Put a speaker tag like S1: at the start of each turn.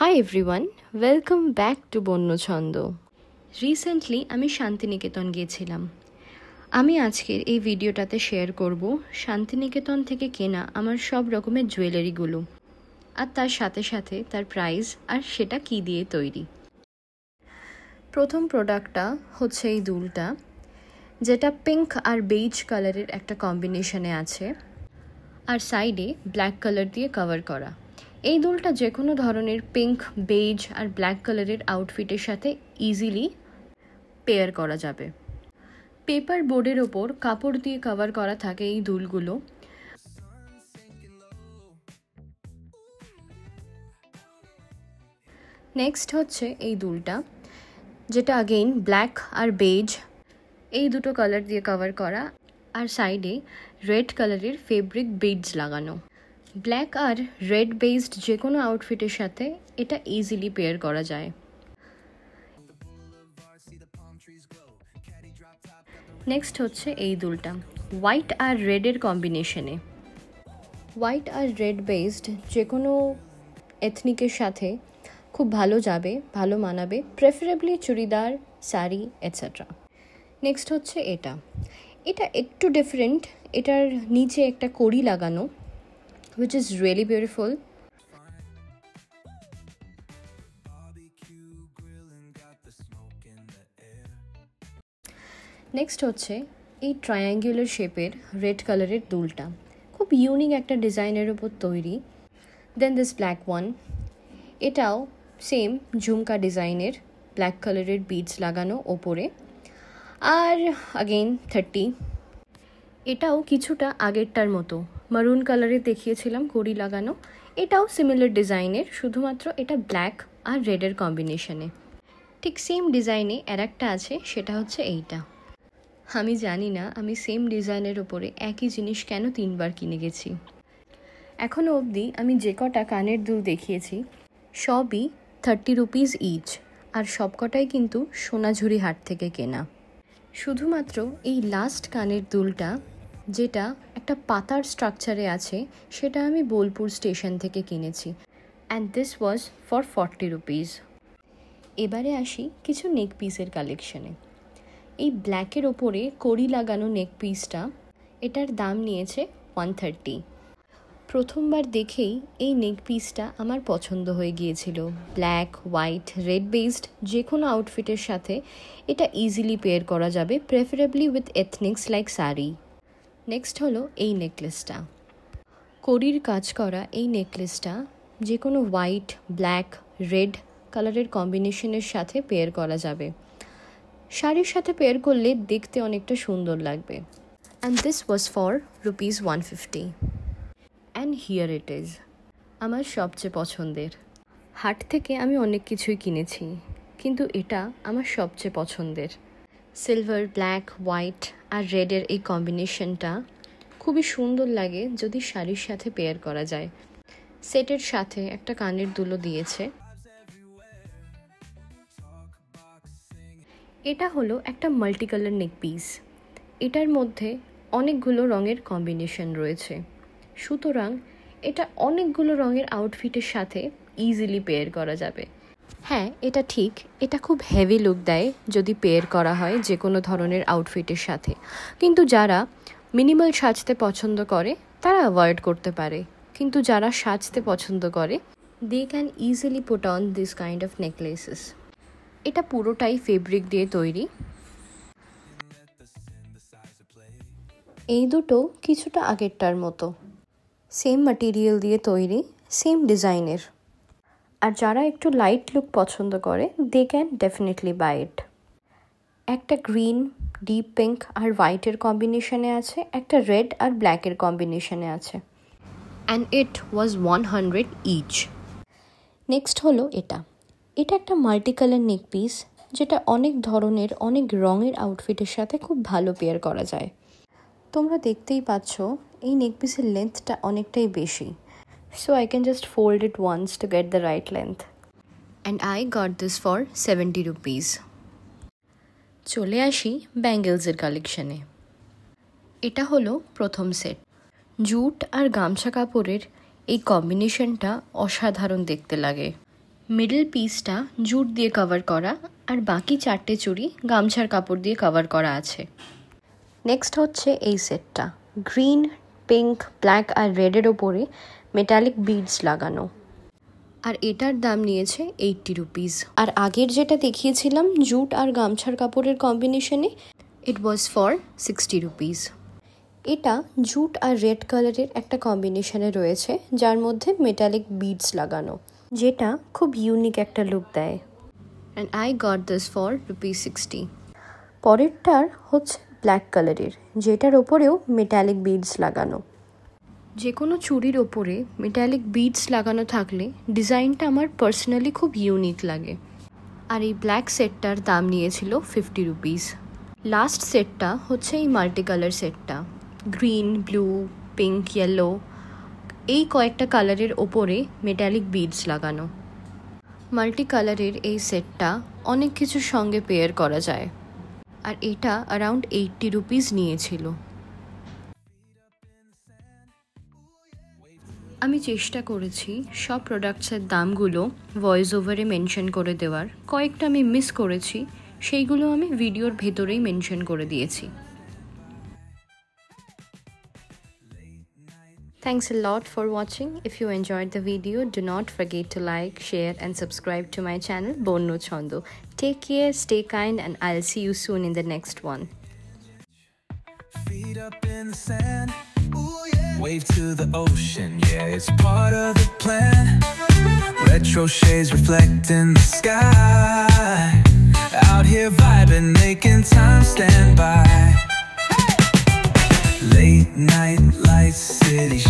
S1: Hi everyone, welcome back to বন্য ছন্দ। Recently আমি শান্তিনিকেতন গিয়েছিলাম। আমি আজকের এই ভিডিওটাতে শেয়ার করব শান্তিনিকেতন থেকে কেনা আমার সব রকমের জুয়েলারিগুলো আর তার সাথে সাথে তার প্রাইস আর সেটা কি দিয়ে তৈরি। প্রথম প্রোডাক্টটা হচ্ছে এই দুলটা, যেটা পিঙ্ক আর বেজ কালারের একটা কম্বিনেশনে আছে আর সাইডে ব্ল্যাক কালার দিয়ে কভার করা। এই দুলটা যে কোনো ধরনের পিঙ্ক, বেজ আর ব্ল্যাক কালারের আউটফিটের সাথে ইজিলি পেয়ার করা যাবে। পেপার বোর্ডের ওপর কাপড় দিয়ে কভার করা থাকে এই দুলগুলো। নেক্সট হচ্ছে এই দুলটা, যেটা আগেইন ব্ল্যাক আর বেজ এই দুটো কালার দিয়ে কভার করা আর সাইডে রেড কালারের ফেব্রিক বিডস লাগানো। ব্ল্যাক আর রেড বেসড যে কোনো আউটফিটের সাথে এটা ইজিলি পেয়ার করা যায়। নেক্সট হচ্ছে এই দুলটা, হোয়াইট আর রেডের কম্বিনেশনে। হোয়াইট আর রেড বেসড যে কোনো এথনিকের সাথে খুব ভালো যাবে, ভালো মানাবে, preferably churidar, sari etcetera. Next হচ্ছে এটা একটু ডিফারেন্ট। এটার নিচে একটা কড়ি লাগানো, which is really beautiful. Next হচ্ছে এই ট্রায়াঙ্গুলার শেপের রেড কালারের দুলটা, খুব ইউনিক একটা ডিজাইনের উপর তৈরি। দেন দিস ব্ল্যাক ওয়ান, এটাও সেম ঝুমকা ডিজাইনের, ব্ল্যাক কালারের বিডস লাগানো ওপরে। আর আগেইন 30, এটাও কিছুটা আগেরটার মতো মারুন কালারের দেখিয়েছিলাম কড়ি লাগানো। এটাও সিমিলার ডিজাইনের, শুধুমাত্র এটা ব্ল্যাক আর রেডের কম্বিনেশনে। ঠিক সেম ডিজাইনে আর একটা আছে, সেটা হচ্ছে এইটা। আমি জানি না আমি সেম ডিজাইনের ওপরে একই জিনিস কেন 3 বার কিনে গেছি। এখনও অবধি আমি যে কটা কানের দুল দেখিয়েছি সবই 30 রুপিস ইচ, আর সবকটাই কিন্তু সোনাঝুরি হাট থেকে কেনা। শুধুমাত্র এই লাস্ট কানের দুলটা, যেটা একটা পাতার স্ট্রাকচারে আছে, সেটা আমি বোলপুর স্টেশন থেকে কিনেছি, and this was for 40 rupees. এবারে আসি কিছু নেক পিসের কালেকশনে। এই ব্ল্যাকের ওপরে কড়ি লাগানো নেক পিসটা, এটার দাম নিয়েছে 130। প্রথমবার দেখেই এই নেক পিসটা আমার পছন্দ হয়ে গিয়েছিল। ব্ল্যাক, হোয়াইট, রেড বেসড যে কোনো আউটফিটের সাথে এটা ইজিলি পেয়ার করা যাবে, preferably with ethnics like sari. Next হলো এই নেকলেসটা, কড়ির কাজ করা এই নেকলেসটা যে কোনো হোয়াইট, ব্ল্যাক, রেড কালারের কম্বিনেশনের সাথে পেয়ার করা যাবে। শাড়ির সাথে পেয়ার করলে দেখতে অনেকটা সুন্দর লাগবে। And this was for rupees 150। And here it is, আমার সবচেয়ে পছন্দের। হাট থেকে আমি অনেক কিছুই কিনেছি, কিন্তু এটা আমার সবচেয়ে পছন্দের। সিলভার, ব্ল্যাক, হোয়াইট আর রেডের এই কম্বিনেশনটা খুবই সুন্দর লাগে যদি শাড়ির সাথে পেয়ার করা যায়। সেটের সাথে একটা কানের দুলও দিয়েছে। এটা হলো একটা মাল্টি কালার নেক পিস। এটার মধ্যে অনেকগুলো রঙের কম্বিনেশন রয়েছে, সুতরাং এটা অনেকগুলো রঙের আউটফিটের সাথে ইজিলি পেয়ার করা যাবে। হ্যাঁ, এটা ঠিক, এটা খুব হেভি লুক দেয় যদি পেয়ার করা হয় যে কোনো ধরনের আউটফিটের সাথে, কিন্তু যারা মিনিমাল সাজতে পছন্দ করে তারা অ্যাভয়েড করতে পারে, কিন্তু যারা সাজতে পছন্দ করে they can easily put on this kind of necklaces. এটা পুরোটাই ফেব্রিক দিয়ে তৈরি। এই দুটো কিছুটা আগেরটার মতো, সেম ম্যাটেরিয়াল দিয়ে তৈরি, সেম ডিজাইনের। আর যারা একটু লাইট লুক পছন্দ করে দে ক্যান ডেফিনেটলি বাই ইট। একটা গ্রিন, ডিপ পিঙ্ক আর হোয়াইটের কম্বিনেশনে আছে, একটা রেড আর ব্ল্যাকের কম্বিনেশনে আছে, and it was 100 inch. Next হলো এটা একটা মাল্টি কালার নেক পিস, যেটা অনেক ধরনের, অনেক রঙের আউটফিটের সাথে খুব ভালো পেয়ার করা যায়। তোমরা দেখতেই পাচ্ছ এই নেক পিসের লেন্থটা অনেকটাই বেশি, so I can just fold it once to get the right length, and I got this for 70 rupees. চলে আসি ব্যাঙ্গেলসের কালেকশনে। এটা হলো প্রথম সেট। জুট আর গামছা কাপড়ের এই কম্বিনেশনটা অসাধারণ দেখতে লাগে। মিডল পিসটা জুট দিয়ে কভার করা আর বাকি 4টে চুড়ি গামছার কাপড় দিয়ে কভার করা আছে। নেক্সট হচ্ছে এই সেটটা, গ্রিন, পিঙ্ক, ব্ল্যাক আর রেডের ওপরে মেটালিক বিডস লাগানো, আর এটার দাম নিয়েছে 80 রুপিস। আর আগের যেটা দেখিয়েছিলাম জুট আর গামছার কাপড়ের কম্বিনেশনে, ইট ওয়াজ ফর 60 রুপিস। এটা জুট আর রেড কালারের একটা কম্বিনেশনে রয়েছে, যার মধ্যে মেটালিক বিডস লাগানো, যেটা খুব ইউনিক একটা লুক দেয়। And I got this for ₹60। পরেরটার হচ্ছে ব্ল্যাক কালারের, যেটার ওপরেও মেটালিক বিডস লাগানো। যে কোনো চুড়ির ওপরে মেটালিক বিডস লাগানো থাকলে ডিজাইনটা আমার পার্সোনালি খুব ইউনিক লাগে। আর এই ব্ল্যাক সেটটার দাম নিয়েছিল 50 রুপিস। লাস্ট সেটটা হচ্ছে এই মাল্টি কালার সেটটা, গ্রিন, ব্লু, পিঙ্ক, ইয়েলো, এই কয়েকটা কালারের ওপরে মেটালিক বিডস লাগানো। মাল্টি কালারের এই সেটটা অনেক কিছুর সঙ্গে পেয়ার করা যায়, আর এটা অ্যারাউন্ড 80 রুপিস নিয়েছিল। আমি চেষ্টা করেছি সব প্রোডাক্টসের দামগুলো ভয়েস ওভারে মেনশন করে দেওয়ার, কয়েকটা আমি মিস করেছি, সেইগুলো আমি ভিডিওর ভেতরেই মেনশন করে দিয়েছি। Thanks a lot for watching. If you enjoyed the video, do not forget to like, share and subscribe to my channel Bonno Chondo. Take care, stay kind, and I'll see you soon in the next one. Feet up in the sand. Ooh, yeah. Wave to the ocean, yeah, it's part of the plan. Retro shades reflecting the sky. Out here vibing, making time stand by. Late night lights, city